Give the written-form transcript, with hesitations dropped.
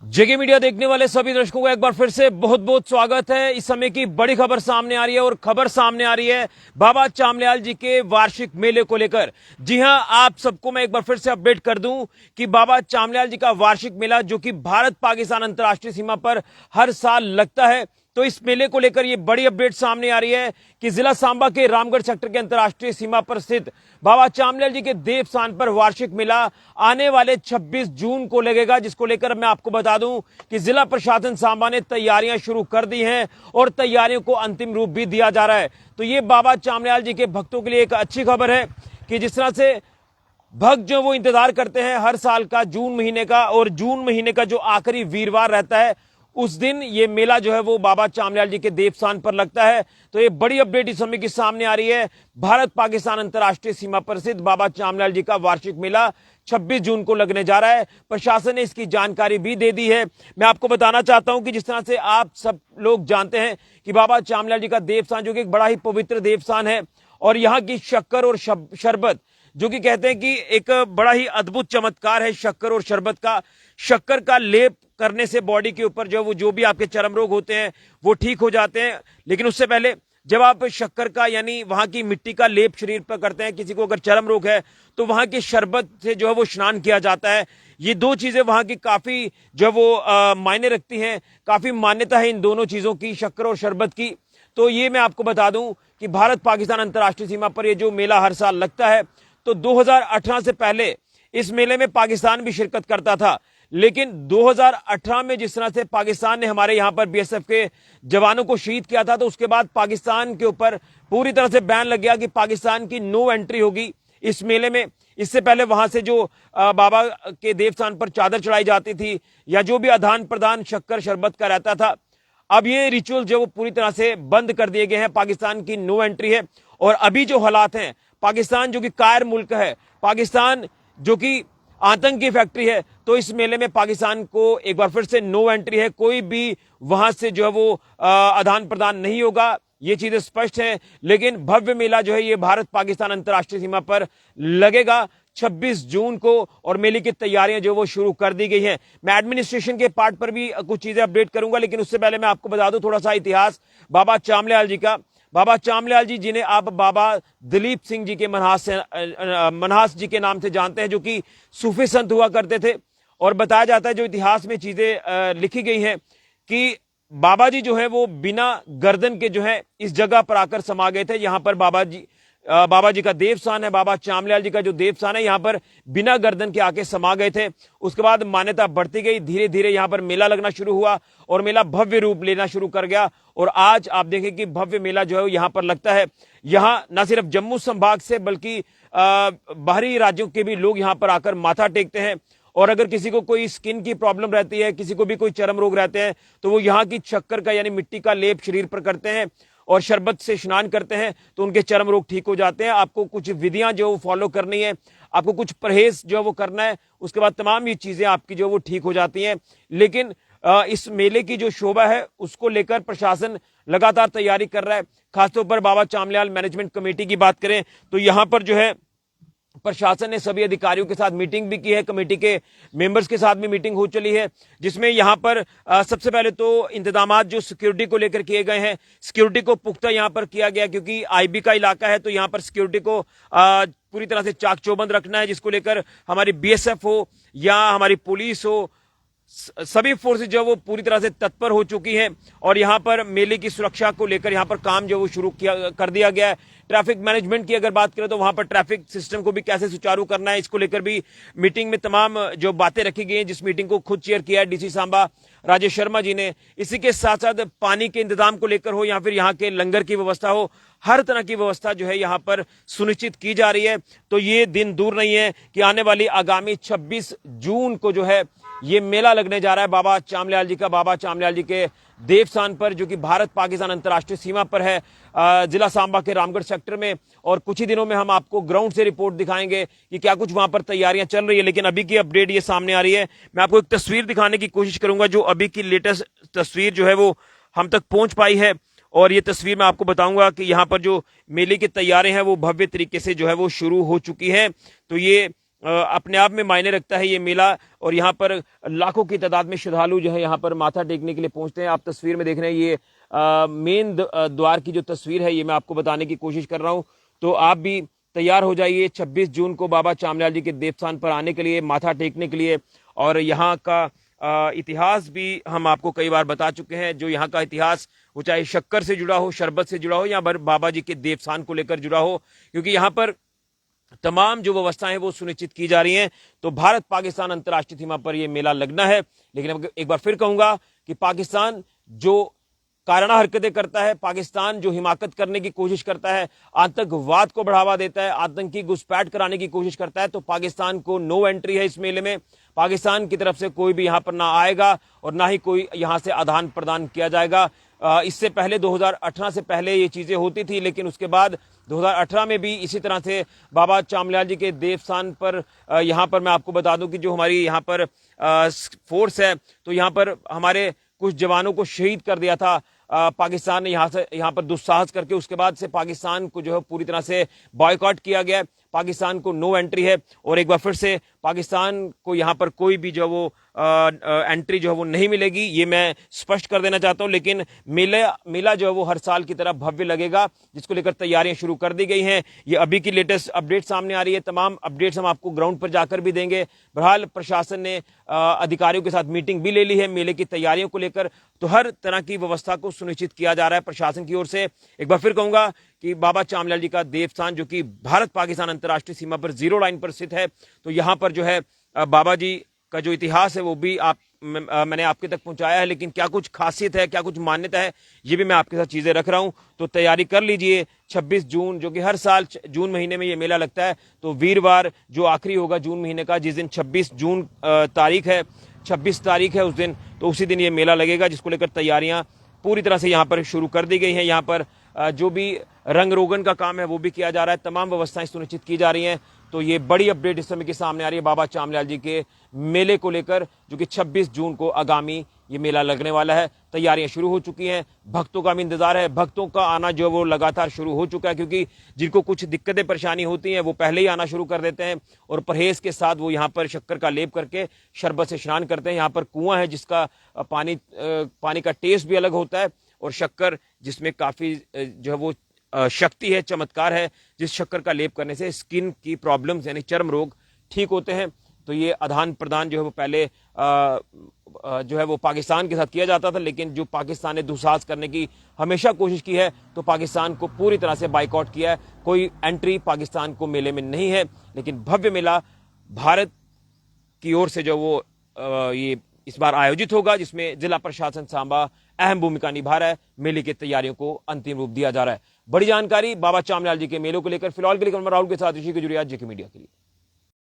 जेके media देखने वाले सभी दर्शकों को एक बार फिर से बहुत बहुत स्वागत है। इस समय की बड़ी खबर सामने आ रही है और खबर सामने आ रही है बाबा चामल्याल जी के वार्षिक मेले को लेकर। जी हां, आप सबको मैं एक बार फिर से अपडेट कर दूं कि बाबा चामल्याल जी का वार्षिक मेला जो कि भारत पाकिस्तान अंतर्राष्ट्रीय सीमा पर हर साल लगता है, तो इस मेले को लेकर ये बड़ी अपडेट सामने आ रही है कि जिला सांबा के रामगढ़ सेक्टर के अंतर्राष्ट्रीय सीमा पर स्थित बाबा चामल्याल जी के देव स्थान पर वार्षिक मेला आने वाले 26 जून को लगेगा, जिसको लेकर मैं आपको बता दूं कि जिला प्रशासन सांबा ने तैयारियां शुरू कर दी हैं और तैयारियों को अंतिम रूप भी दिया जा रहा है। तो ये बाबा चामल्याल जी के भक्तों के लिए एक अच्छी खबर है कि जिस तरह से भक्त जो वो इंतजार करते हैं हर साल का जून महीने का, और जून महीने का जो आखिरी वीरवार रहता है उस दिन ये मेला जो है वो बाबा चामल्याल जी के देवस्थान पर लगता है। तो ये बड़ी अपडेट इस समय की सामने आ रही है। भारत पाकिस्तान अंतर्राष्ट्रीय सीमा पर स्थित बाबा चामल्याल जी का वार्षिक मेला 26 जून को लगने जा रहा है। प्रशासन ने इसकी जानकारी भी दे दी है। मैं आपको बताना चाहता हूं कि जिस तरह से आप सब लोग जानते हैं कि बाबा चामल्याल जी का देवस्थान जो कि एक बड़ा ही पवित्र देवस्थान है, और यहाँ की शक्कर और शरबत जो कि कहते हैं कि एक बड़ा ही अद्भुत चमत्कार है शक्कर और शरबत का। शक्कर का लेप करने से बॉडी के ऊपर जो भी आपके चर्म रोग होते हैं वो ठीक हो जाते हैं। लेकिन उससे पहले जब आप शक्कर का यानी वहां की मिट्टी का लेप शरीर पर करते हैं, किसी को अगर चर्म रोग है तो वहां के शरबत से जो है वो स्नान किया जाता है। ये दो चीजें वहां की काफी जो वो मायने रखती हैं, काफी मान्यता है इन दोनों चीजों की, शक्कर और शरबत की। तो ये मैं आपको बता दूं कि भारत पाकिस्तान अंतर्राष्ट्रीय सीमा पर ये जो मेला हर साल लगता है, तो 2018 से पहले इस मेले में पाकिस्तान भी शिरकत करता था। लेकिन 2018 में जिस तरह से पाकिस्तान ने हमारे यहां पर बीएसएफ के जवानों को शहीद किया था, तो उसके बाद पाकिस्तान के ऊपर पूरी तरह से बैन लग गया कि पाकिस्तान की नो एंट्री होगी इस मेले में। इससे पहले वहां से जो बाबा के देवस्थान पर चादर चढ़ाई जाती थी या जो भी आदान प्रदान शक्कर शरबत का रहता था, अब ये रिचुअल जो वो पूरी तरह से बंद कर दिए गए हैं। पाकिस्तान की नो एंट्री है। और अभी जो हालात हैं, पाकिस्तान जो कि कायर मुल्क है, पाकिस्तान जो कि आतंक की फैक्ट्री है, तो इस मेले में पाकिस्तान को एक बार फिर से नो एंट्री है। कोई भी वहां से जो है वो आदान प्रदान नहीं होगा, ये चीजें स्पष्ट हैं। लेकिन भव्य मेला जो है ये भारत पाकिस्तान अंतर्राष्ट्रीय सीमा पर लगेगा 26 जून को, और मेले की तैयारियां जो वो शुरू कर दी गई हैं। मैं एडमिनिस्ट्रेशन के पार्ट पर भी कुछ चीजें अपडेट करूंगा, लेकिन उससे पहले मैं आपको बता दूं थोड़ा सा इतिहास बाबा चामल्याल जी का। बाबा चामल्याल जी, जिन्हें आप बाबा दलीप सिंह जी के मनहास जी के नाम से जानते हैं, जो कि सूफी संत हुआ करते थे। और बताया जाता है, जो इतिहास में चीजें लिखी गई हैं, कि बाबा जी जो है वो बिना गर्दन के जो है इस जगह पर आकर समा गए थे। यहाँ पर बाबा जी का देवस्थान है, बाबा चामल्याल जी का जो देवस्थान है, यहाँ पर बिना गर्दन के आके समा गए थे। उसके बाद मान्यता बढ़ती गई, धीरे धीरे यहाँ पर मेला लगना शुरू हुआ और मेला भव्य रूप लेना शुरू कर गया। और आज आप देखें कि भव्य मेला जो है यहाँ पर लगता है। यहाँ न सिर्फ जम्मू संभाग से बल्कि बाहरी राज्यों के भी लोग यहाँ पर आकर माथा टेकते हैं। और अगर किसी को कोई स्किन की प्रॉब्लम रहती है, किसी को भी कोई चर्म रोग रहते हैं, तो वो यहाँ की शक्कर का यानी मिट्टी का लेप शरीर पर करते हैं और शरबत से स्नान करते हैं, तो उनके चर्म रोग ठीक हो जाते हैं। आपको कुछ विधियां जो फॉलो करनी है, आपको कुछ परहेज जो वो करना है, उसके बाद तमाम ये चीजें आपकी जो वो ठीक हो जाती हैं। लेकिन इस मेले की जो शोभा है उसको लेकर प्रशासन लगातार तैयारी कर रहा है। खासतौर पर बाबा चामल्याल मैनेजमेंट कमेटी की बात करें तो यहाँ पर जो है प्रशासन ने सभी अधिकारियों के साथ मीटिंग भी की है, कमेटी के मेंबर्स के साथ भी मीटिंग हो चली है, जिसमें यहाँ पर सबसे पहले तो इंतजामात जो सिक्योरिटी को लेकर किए गए हैं, सिक्योरिटी को पुख्ता यहाँ पर किया गया, क्योंकि आईबी का इलाका है, तो यहाँ पर सिक्योरिटी को पूरी तरह से चाक चौबंद रखना है, जिसको लेकर हमारी बीएसएफ हो या हमारी पुलिस हो, सभी फोर्सेज जो वो पूरी तरह से तत्पर हो चुकी हैं। और यहाँ पर मेले की सुरक्षा को लेकर यहाँ पर काम जो वो शुरू कर दिया गया है। ट्रैफिक मैनेजमेंट की अगर बात करें तो वहां पर ट्रैफिक सिस्टम को भी कैसे सुचारू करना है, इसको लेकर भी मीटिंग में तमाम जो बातें रखी गई हैं, जिस मीटिंग को खुद चेयर किया है डीसी सांबा राजेश शर्मा जी ने। इसी के साथ साथ पानी के इंतजाम को लेकर हो या फिर यहाँ के लंगर की व्यवस्था हो, हर तरह की व्यवस्था जो है यहाँ पर सुनिश्चित की जा रही है। तो ये दिन दूर नहीं है कि आने वाली आगामी 26 जून को जो है ये मेला लगने जा रहा है बाबा चामल्याल जी का, बाबा चामल्याल जी के देवस्थान पर, जो कि भारत पाकिस्तान अंतर्राष्ट्रीय सीमा पर है, जिला सांबा के रामगढ़ सेक्टर में। और कुछ ही दिनों में हम आपको ग्राउंड से रिपोर्ट दिखाएंगे कि क्या कुछ वहां पर तैयारियां चल रही है। लेकिन अभी की अपडेट ये सामने आ रही है। मैं आपको एक तस्वीर दिखाने की कोशिश करूंगा, जो अभी की लेटेस्ट तस्वीर जो है वो हम तक पहुंच पाई है। और ये तस्वीर मैं आपको बताऊंगा कि यहाँ पर जो मेले की तैयारियां हैं वो भव्य तरीके से जो है वो शुरू हो चुकी है। तो ये अपने आप में मायने रखता है ये मेला। और यहाँ पर लाखों की तादाद में श्रद्धालु जो है यहाँ पर माथा टेकने के लिए पहुंचते हैं। आप तस्वीर में देख रहे हैं ये मेन द्वार की जो तस्वीर है ये मैं आपको बताने की कोशिश कर रहा हूँ। तो आप भी तैयार हो जाइए 26 जून को बाबा चामलियाल जी के देवस्थान पर आने के लिए, माथा टेकने के लिए। और यहाँ का इतिहास भी हम आपको कई बार बता चुके हैं। जो यहाँ का इतिहास वो चाहे शक्कर से जुड़ा हो, शरबत से जुड़ा हो, या बाबा जी के देवस्थान को लेकर जुड़ा हो, क्योंकि यहाँ पर तमाम जो व्यवस्थाएं वो सुनिश्चित की जा रही हैं। तो भारत पाकिस्तान अंतर्राष्ट्रीय सीमा पर यह मेला लगना है। लेकिन एक बार फिर कहूंगा कि पाकिस्तान जो कारणा हरकतें करता है, पाकिस्तान जो हिमाकत करने की कोशिश करता है, आतंकवाद को बढ़ावा देता है, आतंकी घुसपैठ कराने की कोशिश करता है, तो पाकिस्तान को नो एंट्री है इस मेले में। पाकिस्तान की तरफ से कोई भी यहां पर ना आएगा और ना ही कोई यहां से आदान प्रदान किया जाएगा। इससे पहले 2018 से पहले ये चीजें होती थी, लेकिन उसके बाद 2018 में भी इसी तरह से बाबा चामलियाल जी के देवस्थान पर यहाँ पर मैं आपको बता दूं कि जो हमारी यहाँ पर फोर्स है, तो यहाँ पर हमारे कुछ जवानों को शहीद कर दिया था पाकिस्तान ने यहाँ पर दुस्साहस करके। उसके बाद से पाकिस्तान को जो है पूरी तरह से बॉयकॉट किया गया। पाकिस्तान को नो एंट्री है और एक बार फिर से पाकिस्तान को यहाँ पर कोई भी जो वो एंट्री जो है वो नहीं मिलेगी, ये मैं स्पष्ट कर देना चाहता हूँ। लेकिन मेला जो है वो हर साल की तरह भव्य लगेगा, जिसको लेकर तैयारियां शुरू कर दी गई हैं। ये अभी की लेटेस्ट अपडेट सामने आ रही है। तमाम अपडेट्स हम आपको ग्राउंड पर जाकर भी देंगे। बहरहाल प्रशासन ने अधिकारियों के साथ मीटिंग भी ले ली है मेले की तैयारियों को लेकर। तो हर तरह की व्यवस्था को सुनिश्चित किया जा रहा है प्रशासन की ओर से। एक बार फिर कहूंगा कि बाबा चामलियाल जी का देवस्थान जो कि भारत पाकिस्तान अंतर्राष्ट्रीय सीमा पर जीरो लाइन पर स्थित है, तो यहाँ पर जो है बाबा जी का जो इतिहास है वो भी मैंने आपके तक पहुंचाया है। लेकिन क्या कुछ खासियत है, क्या कुछ मान्यता है, ये भी मैं आपके साथ चीजें रख रहा हूं। तो तैयारी कर लीजिए। 26 जून जो कि हर साल जून महीने में ये मेला लगता है, तो वीरवार जो आखिरी होगा जून महीने का, जिस दिन 26 जून तारीख है, 26 तारीख है उस दिन, तो उसी दिन ये मेला लगेगा, जिसको लेकर तैयारियां पूरी तरह से यहाँ पर शुरू कर दी गई हैं। यहाँ पर जो भी रंग रोगन का काम है वो भी किया जा रहा है, तमाम व्यवस्थाएं सुनिश्चित की जा रही हैं। तो ये बड़ी अपडेट इस समय की सामने आ रही है बाबा चामलियाल जी के मेले को लेकर, जो कि 26 जून को आगामी ये मेला लगने वाला है। तैयारियां शुरू हो चुकी हैं, भक्तों का भी इंतजार है। भक्तों का आना जो वो लगातार शुरू हो चुका है, क्योंकि जिनको कुछ दिक्कतें परेशानी होती हैं वो पहले ही आना शुरू कर देते हैं और परहेज के साथ वो यहाँ पर शक्कर का लेप करके शरबत से स्नान करते हैं। यहाँ पर कुआं है जिसका पानी का टेस्ट भी अलग होता है, और शक्कर जिसमें काफी जो है वो शक्ति है, चमत्कार है, जिस शक्कर का लेप करने से स्किन की प्रॉब्लम्स यानी चर्म रोग ठीक होते हैं। तो ये आदान प्रदान जो है वो पहले जो है वो पाकिस्तान के साथ किया जाता था, लेकिन जो पाकिस्तान ने दुस्साहस करने की हमेशा कोशिश की है, तो पाकिस्तान को पूरी तरह से बाइकआउट किया है। कोई एंट्री पाकिस्तान को मेले में नहीं है। लेकिन भव्य मेला भारत की ओर से जो वो ये इस बार आयोजित होगा, जिसमें जिला प्रशासन सांबा अहम भूमिका निभा रहा है। मेले की तैयारियों को अंतिम रूप दिया जा रहा है। बड़ी जानकारी बाबा चामलियाल जी के मेलों को लेकर फिलहाल के लिए राहुल के साथ ऋषि के जुड़िया जेके मीडिया के लिए।